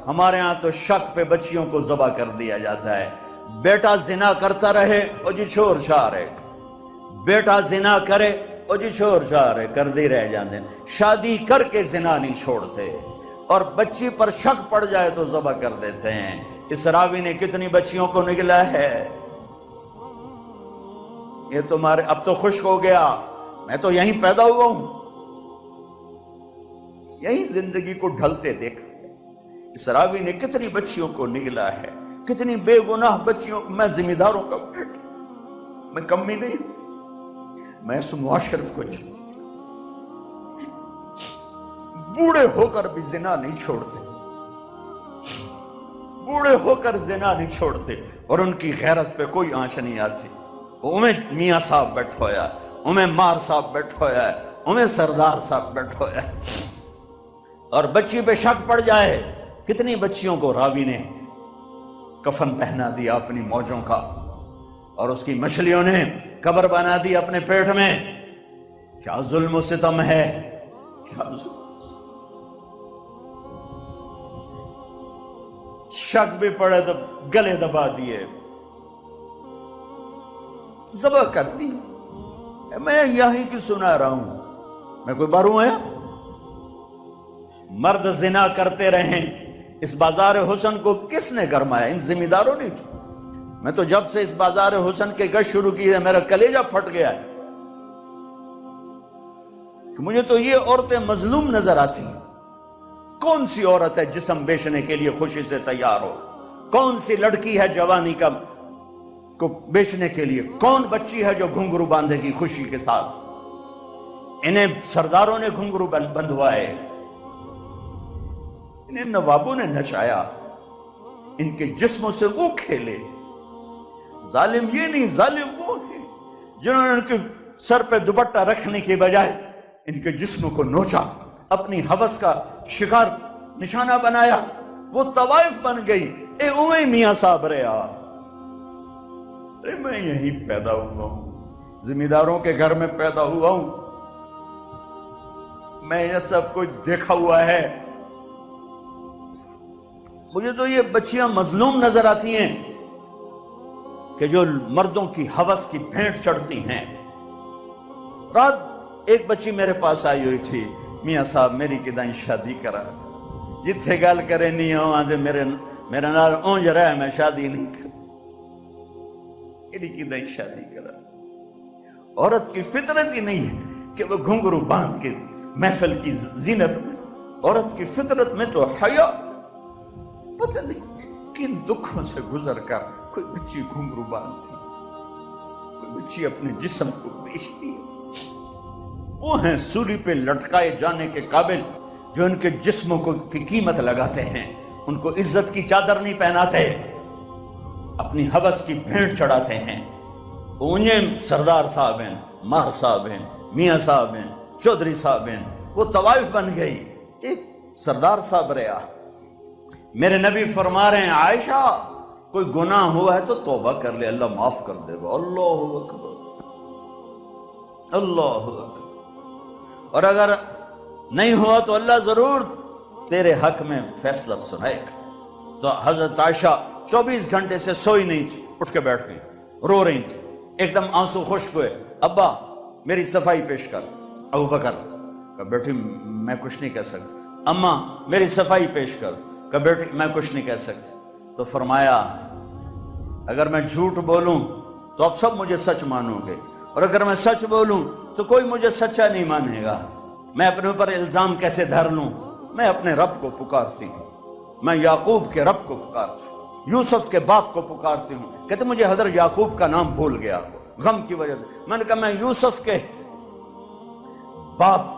ہمارے ہاں تو شک پہ بچیوں کو ذبح کر دیا جاتا ہے. بیٹا زنا کرتا رہے اور جی چھوڑ چھا رہے، بیٹا زنا کرے اور جی چھوڑ چھا رہے، کر دی رہ جاندے. شادی کر کے زنا نہیں چھوڑتے، اور بچی پر شک پڑ جائے تو ذبح کر دیتے ہیں. اس راوی نے کتنی بچیوں کو نگلا ہے. یہ تمہارے اب تو خشک ہو گیا، میں تو یہیں پیدا ہوا ہوں، یہیں زندگی کو ڈھلتے دیکھ. اس راوی نے کتنی بچیوں کو نگلا ہے، کتنی بے گناہ بچیوں کو. میں ذمہ داروں کا بیٹا، میں کمی نہیں ہوں، میں اس معاشرت کو بوڑھے ہو کر بھی زنا نہیں چھوڑتے، بوڑھے ہو کر زنا نہیں چھوڑتے، اور ان کی غیرت پہ کوئی آنچ نہیں آتی. انہیں میاں صاحب بیٹھ ہویا، انہیں مار صاحب بیٹھ ہویا ہے، انہیں سردار صاحب بیٹھ ہویا ہے. اور بچی پہ شک پڑ جائے. کتنی بچیوں کو راوی نے کفن پہنا دیا اپنی موجوں کا، اور اس کی مچھلیوں نے قبر بنا دی اپنے پیٹ میں. کیا ظلم و ستم ہے، کیا ظلم. شک بھی پڑے تو گلے دبا دیے، ذبح کر دی. میں یہی کی سنا رہا ہوں، میں کوئی باروں آیا. مرد زنا کرتے رہیں. اس بازار حسن کو کس نے گرمایا؟ ان ذمہ داروں نے. میں تو جب سے اس بازار حسن کے گشت شروع کی ہے میرا کلیجہ پھٹ گیا ہے کہ مجھے تو یہ عورتیں مظلوم نظر آتی ہیں. کون سی عورت ہے جسم بیچنے کے لیے خوشی سے تیار ہو؟ کون سی لڑکی ہے جوانی کا کو بیچنے کے لیے؟ کون بچی ہے جو گھنگرو باندھے گی خوشی کے ساتھ؟ انہیں سرداروں نے گھنگرو بندھوائے، انہیں نوابوں نے نچایا، ان کے جسموں سے وہ کھیلے. ظالم یہ نہیں، ظالم وہ ہے جنہوں نے ان کے سر پہ دوپٹہ رکھنے کے بجائے ان کے جسموں کو نوچا، اپنی ہوس کا شکار نشانہ بنایا. وہ طوائف بن گئی. اے اوے میاں صاحب رہا، ارے میں یہیں پیدا ہوا ہوں، ذمہ داروں کے گھر میں پیدا ہوا ہوں، میں یہ سب کچھ دیکھا ہوا ہے. مجھے تو یہ بچیاں مظلوم نظر آتی ہیں کہ جو مردوں کی ہوس کی بھینٹ چڑھتی ہیں. رات ایک بچی میرے پاس آئی ہوئی تھی، میاں صاحب میری کدائیں شادی کرا، جتھے گل کرے نہیں ہوں آدھے میرے نال اونج رہا ہے، میں شادی نہیں کر، میری کدائیں شادی کرا. عورت کی فطرت ہی نہیں ہے کہ وہ گھنگرو باندھ کے محفل کی زینت میں. عورت کی فطرت میں تو حیا. پتہ نہیں کن دکھوں سے گزر کر کوئی بچی گھنگرو باندھتی، کوئی بچی اپنے جسم کو بیچتی ہے. وہ ہیں سولی پہ لٹکائے جانے کے قابل جو ان کے جسموں کی قیمت لگاتے ہیں، ان کو عزت کی چادر نہیں پہناتے، اپنی ہوس کی بھینٹ چڑھاتے ہیں. انہیں سردار صاحب ہیں، مار صاحب ہیں، میاں صاحب ہیں، چودھری صاحب ہیں. وہ طوائف بن گئی. ایک سردار صاحب رہا. میرے نبی فرما رہے ہیں عائشہ کوئی گناہ ہوا ہے تو توبہ کر لے، اللہ معاف کر دے گا. اللہ اکبر، اللہ اکبر. اور اگر نہیں ہوا تو اللہ ضرور تیرے حق میں فیصلہ سنائے گا. تو حضرت عائشہ 24 گھنٹے سے سوئی نہیں تھی، اٹھ کے بیٹھ گئی، رو رہی تھی. ایک دم آنسو خشک ہوئے. ابا میری صفائی پیش کر. ابو بکر کہ بیٹی میں کچھ نہیں کہہ سکتی. اماں میری صفائی پیش کر. کہ بیٹی میں کچھ نہیں کہہ سکتی. تو فرمایا اگر میں جھوٹ بولوں تو اب سب مجھے سچ مانو گے، اور اگر میں سچ بولوں تو کوئی مجھے سچا نہیں مانے گا. میں اپنے اوپر الزام کیسے دھر لوں؟ میں اپنے رب کو پکارتی ہوں، میں یعقوب کے رب کو پکارتی ہوں، یوسف کے باپ کو پکارتی ہوں. کہتے مجھے حضرت یعقوب کا نام بھول گیا غم کی وجہ سے. میں نے کہا میں یوسف کے باپ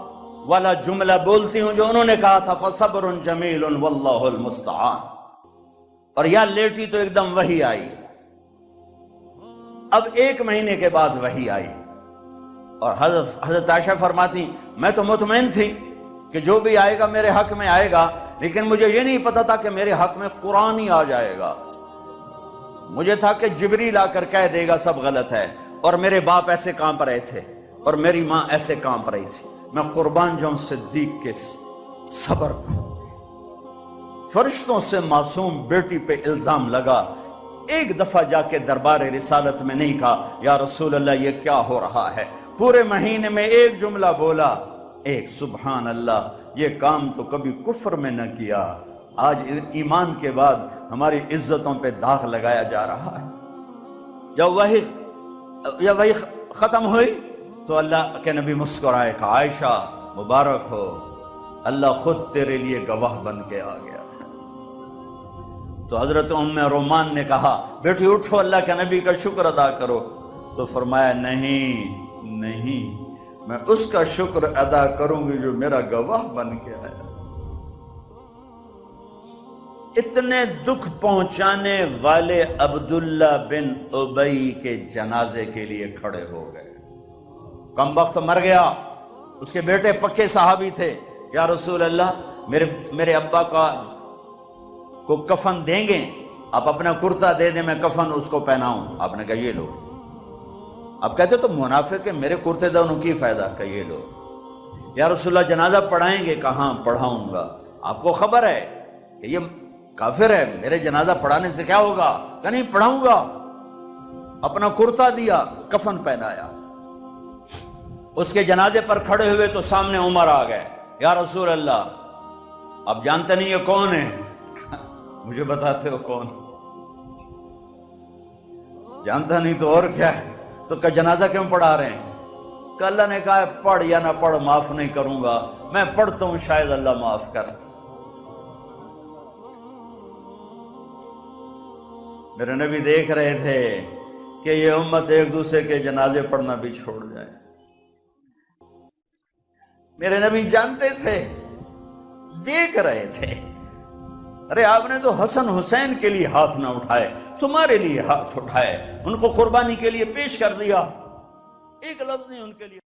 والا جملہ بولتی ہوں جو انہوں نے کہا تھا فصبر جمیل واللہ المستعان. اور یا لیٹی تو ایک دم وحی آئی. اب 1 مہینے کے بعد وحی آئی، اور حضرت عائشہ فرماتی میں تو مطمئن تھی کہ جو بھی آئے گا میرے حق میں آئے گا، لیکن مجھے یہ نہیں پتا تھا کہ میرے حق میں قرآن ہی آ جائے گا. مجھے تھا کہ جبریل آ کر کہہ دے گا سب غلط ہے، اور میرے باپ ایسے کانپ رہے تھے اور میری ماں ایسے کانپ رہی تھی. میں قربان جاؤں صدیق کے صبر پر. فرشتوں سے معصوم بیٹی پہ الزام لگا، ایک دفعہ جا کے دربار رسالت میں نہیں کہا یا رسول اللہ یہ کیا ہو رہا ہے، پورے مہینے میں ایک جملہ بولا، ایک سبحان اللہ، یہ کام تو کبھی کفر میں نہ کیا، آج ایمان کے بعد ہماری عزتوں پہ داغ لگایا جا رہا ہے۔ یا وہی ختم ہوئی تو اللہ کے نبی مسکرائے کہ عائشہ مبارک ہو، اللہ خود تیرے لیے گواہ بن کے آ گیا۔ تو حضرت ام رومان نے کہا بیٹی اٹھو، اللہ کے نبی کا شکر ادا کرو، تو فرمایا نہیں، میں اس کا شکر ادا کروں گی جو میرا گواہ بن کے آیا۔ اتنے دکھ پہنچانے والے عبداللہ بن ابی کے جنازے کے لیے کھڑے ہو گئے۔ کم وقت مر گیا، اس کے بیٹے پکے صحابی تھے، یا رسول اللہ میرے ابا کو کفن دیں گے، آپ اپنا کرتا دے دیں، میں کفن اس کو پہناؤں۔ آپ نے کہا یہ لو۔ آپ کہتے تو منافق ہے، میرے کرتے دونوں کی فائدہ، کہ یہ لو۔ یا رسول اللہ جنازہ پڑھائیں گے؟ کہاں پڑھاؤں گا، آپ کو خبر ہے کہ یہ کافر ہے، میرے جنازہ پڑھانے سے کیا ہوگا؟ کہ نہیں پڑھاؤں گا۔ اپنا کرتا دیا، کفن پہنایا، اس کے جنازے پر کھڑے ہوئے تو سامنے عمر آ گئے، یا رسول اللہ آپ جانتے نہیں یہ کون ہے؟ مجھے بتاتے ہو کون؟ جانتا نہیں تو اور کیا ہے، تو کہ جنازہ کیوں پڑھا رہے ہیں؟ کہ اللہ نے کہا ہے پڑھ یا نہ پڑھ معاف نہیں کروں گا، میں پڑھتا ہوں شاید اللہ معاف کر۔ میرے نبی دیکھ رہے تھے کہ یہ امت ایک دوسرے کے جنازے پڑھنا بھی چھوڑ جائے۔ میرے نبی جانتے تھے، دیکھ رہے تھے، ارے آپ نے تو حسن حسین کے لیے ہاتھ نہ اٹھائے، تمہارے لیے ہاتھ اٹھائے، ان کو قربانی کے لیے پیش کر دیا، ایک لفظ نہیں ان کے لیے۔